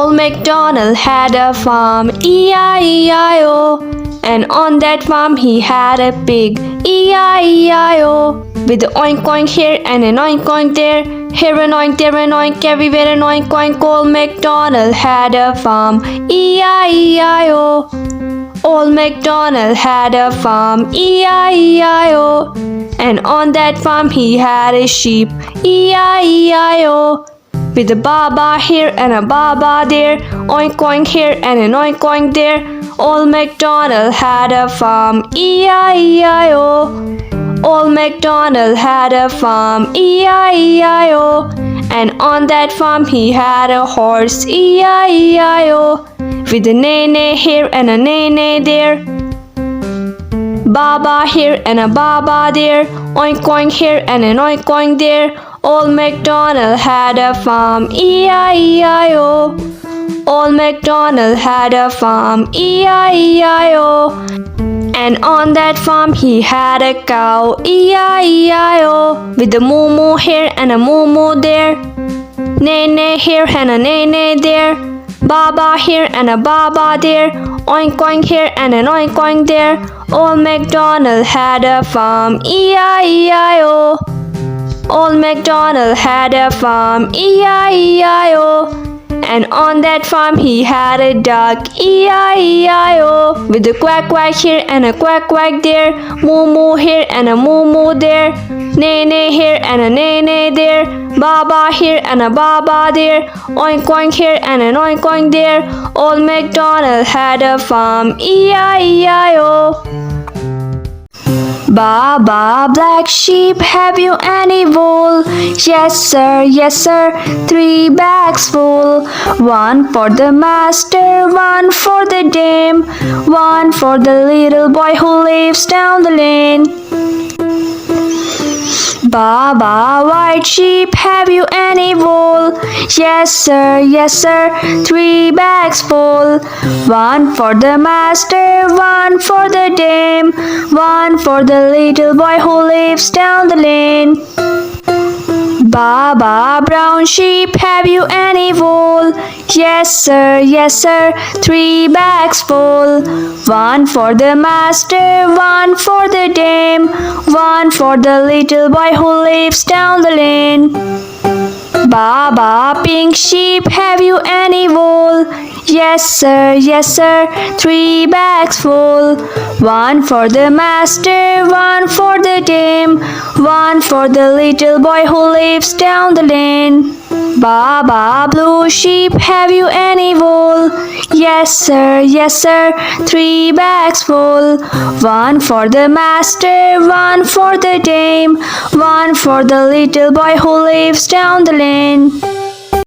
Old MacDonald had a farm, E-I-E-I-O. And on that farm he had a pig, E-I-E-I-O. With an oink oink here and an oink oink there, here an oink, there an oink, everywhere an oink oink. Old MacDonald had a farm, E-I-E-I-O. Old MacDonald had a farm, E-I-E-I-O. And on that farm he had a sheep, E-I-E-I-O. With a baba here and a baba there, oink oink here and an oink oink there. Old MacDonald had a farm, E-I-E-I-O. Old MacDonald had a farm, E-I-E-I-O. And on that farm he had a horse, E-I-E-I-O. With a neigh-neigh here and a neigh-neigh there, baba here and a baba there, oink oink here and an oink oink there. Old MacDonald had a farm, E-I-E-I-O. Old MacDonald had a farm, E-I-E-I-O. And on that farm he had a cow, E-I-E-I-O. With a moo-moo here and a moo-moo there, neigh-neigh here and a neigh-neigh there, baba here and a baba there, oink oink here and an oink oink there. Old MacDonald had a farm, E-I-E-I-O. Old MacDonald had a farm, E-I-E-I-O. And on that farm he had a duck, E-I-E-I-O. With a quack quack here and a quack quack there, moo moo here and a moo moo there, neigh neigh here and a neigh neigh there, baba here and a baba there, oink oink here and an oink oink there. Old MacDonald had a farm, E-I-E-I-O. Baba, black sheep, have you any wool? Yes sir, 3 bags full. One for the master, one for the dame, one for the little boy who lives down the lane. Baba, white sheep, have you any wool? Yes sir, 3 bags full. One for the master, one for the dame, one for the little boy who lives down the lane. Baba, brown sheep, have you any wool? Yes sir, 3 bags full. One for the master, one for the dame, one for the little boy who lives down the lane. Baba, pink sheep, have you any wool? Yes sir, 3 bags full. One for the master, one for the dame, one for the little boy who lives down the lane. Baba, blue sheep, have you any wool? Yes sir, 3 bags full. One for the master, one for the dame, one for the little boy who lives down the lane.